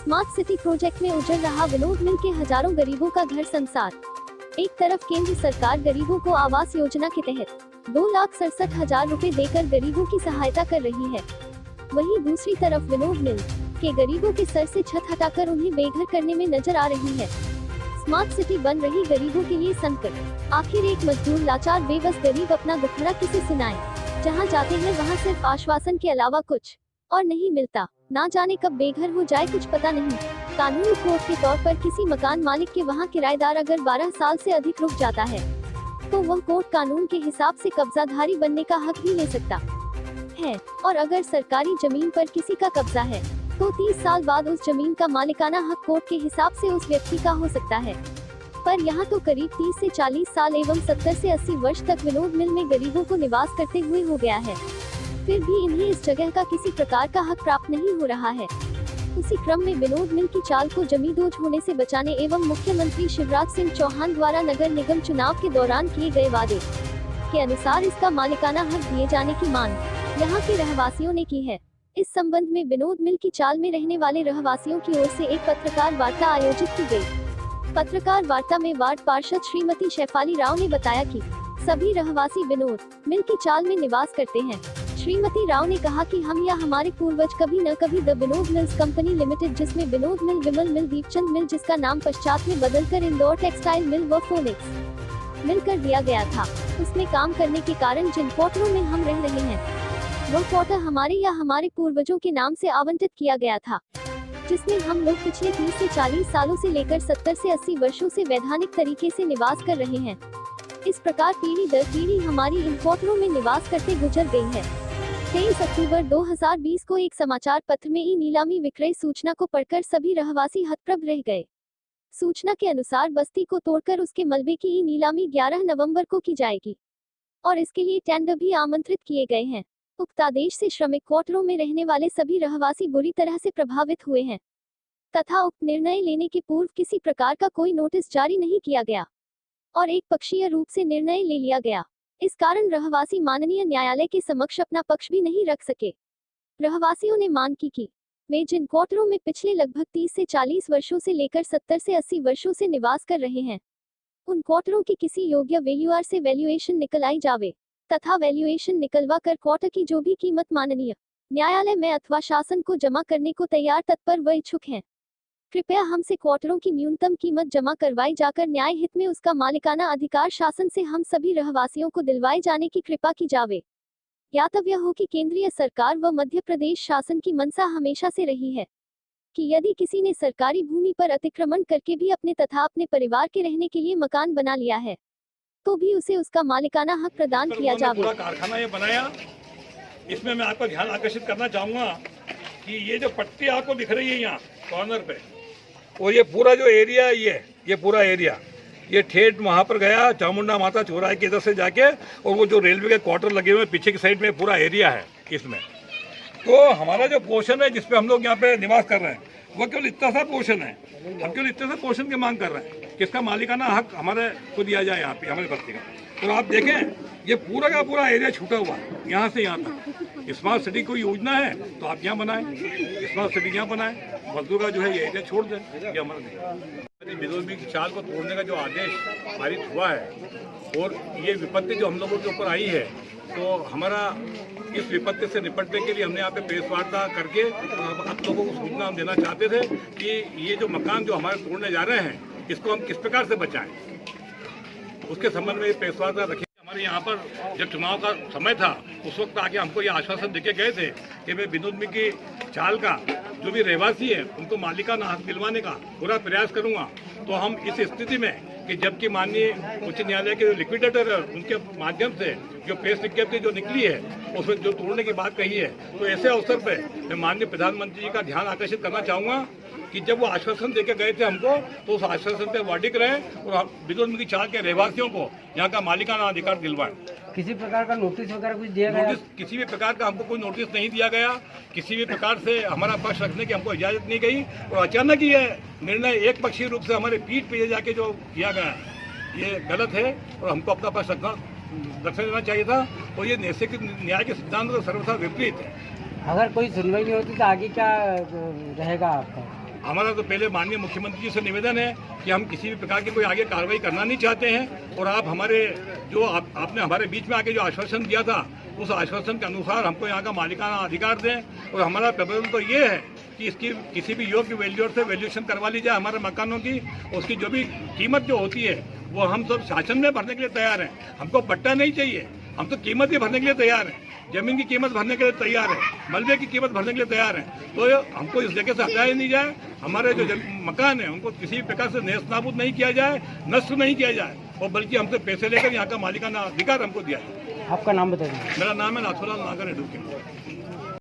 Smart city project में उजड़ रहा विनोद मिल के हजारों गरीबों का घर संसार। एक तरफ केंद्र सरकार गरीबों को आवास योजना के तहत 2,67,000 रुपए देकर गरीबों की सहायता कर रही है, वहीं दूसरी तरफ विनोद मिल के गरीबों के सर से छत हटाकर उन्हें बेघर करने में नजर आ रही है। स्मार्ट सिटी बन रही गरीबों के लिए संकट। आखिर एक मजदूर लाचार बेबस गरीब अपना दुखड़ा किसे सुनाए। जहां जाते हैं वहां सिर्फ आश्वासन के अलावा कुछ और नहीं मिलता। ना जाने कब बेघर हो जाए कुछ पता नहीं। कानूनी कोर्ट के तौर पर किसी मकान मालिक के वहां किराएदार अगर 12 साल से अधिक रुक जाता है तो वह कोर्ट कानून के हिसाब से कब्जाधारी बनने का हक भी ले सकता है, और अगर सरकारी जमीन पर किसी का कब्जा है तो 30 साल बाद उस जमीन का मालिकाना हक कोर्ट के हिसाब से उस व्यक्ति का हो सकता है। पर यहाँ तो करीब 30 से 40 साल एवं 70 से 80 वर्ष तक विनोद मिल में गरीबों को निवास करते हुए हो गया है, फिर भी इन्हें इस जगह का किसी प्रकार का हक प्राप्त नहीं हो रहा है। उसी क्रम में विनोद मिल की चाल को जमींदोज होने से बचाने एवं मुख्यमंत्री शिवराज सिंह चौहान द्वारा नगर निगम चुनाव के दौरान किए गए वादे के अनुसार इसका मालिकाना हक दिए जाने की मांग यहाँ के रहवासियों ने की है। इस संबंध में विनोद मिल की चाल में रहने वाले रहवासियों की ओर से एक पत्रकार वार्ता आयोजित की गई। पत्रकार वार्ता में वार्ड पार्षद श्रीमती शेफाली राव ने बताया कि सभी रहवासी विनोद मिल की चाल में निवास करते हैं। श्रीमती राव ने कहा कि हम या हमारे पूर्वज कभी न कभी the Vinod mills company limited, जिसमें विनोद मिल, विमल मिल, दीपचंद मिल, जिसका नाम पश्चात में बदलकर इंदौर टेक्सटाइल मिल व फोनिक्स मिल कर दिया गया था, उसमें काम करने के कारण जिन क्वार्टरों में हम रह रहे हैं वह क्वार्टर हमारे या हमारे पूर्वजों के नाम से आवंटित किया गया था, जिसमें हम लोग पिछले 30 से 40 सालों से लेकर 70 से 80 वर्षों से वैधानिक तरीके से निवास कर रहे हैं। इस प्रकार पीढ़ी दर पीढ़ी हमारी इन क्वार्टरों में निवास करते गुजर गई है। 23 अक्टूबर 2020 को एक समाचार पत्र में ई नीलामी विक्रय सूचना को पढ़कर सभी रहवासी हतप्रभ रह गए। सूचना के अनुसार बस्ती को तोड़कर उसके मलबे की ई नीलामी 11 नवंबर को की जाएगी और इसके लिए टेंडर भी आमंत्रित किए गए हैं। उक्त आदेश से श्रमिक क्वार्टरों में रहने वाले सभी रहवासी बुरी तरह से प्रभावित हुए हैं तथा उक्त निर्णय लेने के पूर्व किसी प्रकार का कोई नोटिस जारी नहीं किया गया और एक पक्षीय रूप से निर्णय ले लिया गया। इस कारण रहवासी माननीय न्यायालय के समक्ष अपना पक्ष भी नहीं रख सके। रहवासियों ने मांग की कि वे जिन क्वार्टरों में पिछले लगभग 30 से 40 वर्षों से लेकर 70 से 80 वर्षों से निवास कर रहे हैं, उन क्वार्टरों की किसी योग्य वैल्यूआर से वैल्यूएशन निकलाई जावे तथा वैल्यूएशन निकलवा कर क्वार्टर की जो भी कीमत माननीय न्यायालय में अथवा शासन को जमा करने को तैयार तत्पर व इच्छुक हैं, कृपया हमसे क्वार्टरों की न्यूनतम कीमत जमा करवाई जाकर न्याय हित में उसका मालिकाना अधिकार शासन से हम सभी रहवासियों को दिलवाए जाने की कृपा की जावे। ज्ञातव्य हो कि केंद्रीय सरकार व मध्य प्रदेश शासन की मंशा हमेशा से रही है कि यदि किसी ने सरकारी भूमि पर अतिक्रमण करके भी अपने तथा अपने परिवार के रहने के लिए मकान बना लिया है तो भी उसे उसका मालिकाना हक प्रदान किया जावे। पूरा कारखाना ये बनाया, इसमें मैं आपका ध्यान आकर्षित करना चाहूँगा कि ये जो पट्टी आपको दिख रही है यहाँ कॉर्नर पे, और ये पूरा जो एरिया ये पूरा एरिया ये ठेठ वहाँ पर गया चामुंडा माता चौराहे की इधर से जाके, और वो जो रेलवे के क्वार्टर लगे हुए पीछे की साइड में पूरा एरिया है इसमें। तो हमारा जो पोर्शन है जिसपे हम लोग यहाँ पे निवास कर रहे हैं वो केवल इतना सा पोर्शन है। हम केवल इतने सा पोर्शन की मांग कर रहे हैं कि इसका मालिकाना हक हमारे को दिया जाए यहाँ पे हमारी बस्ती का। और आप देखें ये पूरा का पूरा एरिया छूटा हुआ है यहाँ से यहाँ तक। स्मार्ट सिटी कोई योजना है तो आप यहाँ बनाएं, स्मार्ट सिटी यहाँ बनाएं, मजदूर का जो है ये एरिया छोड़ दें, ये हमारा नहीं। विनोद मिल की चाल को तोड़ने का जो आदेश पारित हुआ है और ये विपत्ति जो हम लोगों के ऊपर आई है, तो हमारा इस विपत्ति से निपटने के लिए हमने यहाँ पे प्रेस वार्ता करके आप लोगों को सूचना हम देना चाहते थे कि ये जो मकान जो हमारे तोड़ने जा रहे हैं इसको हम किस प्रकार से बचाएं, उसके संबंध में प्रेस वार्ता रखी। हमारे यहाँ पर जब चुनाव का समय था उस वक्त आके हमको ये आश्वासन देके गए थे कि मैं विनोद मिल की चाल का जो भी रहवासी है उनको मालिकाना हक दिलवाने का पूरा प्रयास करूँगा। तो हम इस स्थिति में कि जबकि माननीय उच्च न्यायालय के जो लिक्विडेटर है उनके माध्यम से जो प्रेस विज्ञप्ति जो निकली है उसमें जो तोड़ने की बात कही है, तो ऐसे अवसर पे मैं माननीय प्रधानमंत्री जी का ध्यान आकर्षित करना चाहूँगा कि जब वो आश्वासन देके गए थे हमको तो उस आश्वासन पे वाडिक रहे और विनोद मिल की चाल के रहवासियों को यहाँ का मालिकाना अधिकार दिलवाएं। किसी प्रकार का नोटिस वगैरह कुछ दिया गया? किसी भी प्रकार का हमको कोई नोटिस नहीं दिया गया, किसी भी प्रकार से हमारा पक्ष रखने की हमको इजाजत नहीं गई और अचानक ही यह निर्णय एक पक्षीय रूप से हमारे पीठ पे जाके जो किया गया ये गलत है और हमको अपना पक्ष रखने देना चाहिए था और ये न्याय के सिद्धांत का सर्वथा विपरीत है। अगर कोई सुनवाई नहीं होती तो आगे क्या रहेगा आपका? हमारा तो पहले माननीय मुख्यमंत्री जी से निवेदन है कि हम किसी भी प्रकार की कोई आगे कार्रवाई करना नहीं चाहते हैं और आप हमारे जो आपने हमारे बीच में आके जो आश्वासन दिया था उस आश्वासन के अनुसार हमको यहाँ का मालिकाना अधिकार दें। और हमारा प्रपोजल तो ये है कि इसकी किसी भी योग्य वैल्यूअर से वैल्यूएशन करवा ली जाए हमारे मकानों की। उसकी जो भी कीमत जो होती है वो हम सब शासन में भरने के लिए तैयार हैं। हमको पट्टा नहीं चाहिए, हम तो कीमत ही भरने के लिए तैयार हैं। जमीन की कीमत भरने के लिए तैयार है, मलबे की कीमत भरने के लिए तैयार है। तो हमको इस जगह से हटाया नहीं जाए, हमारे जो मकान है उनको किसी भी प्रकार से नेस्त नाबूद नहीं किया जाए, नष्ट नहीं किया जाए और बल्कि हमसे पैसे लेकर यहाँ का मालिकाना अधिकार हमको दिया जाए। आपका नाम बता दीजिए। मेरा नाम है नाथूलाल नागर एडवोकेट।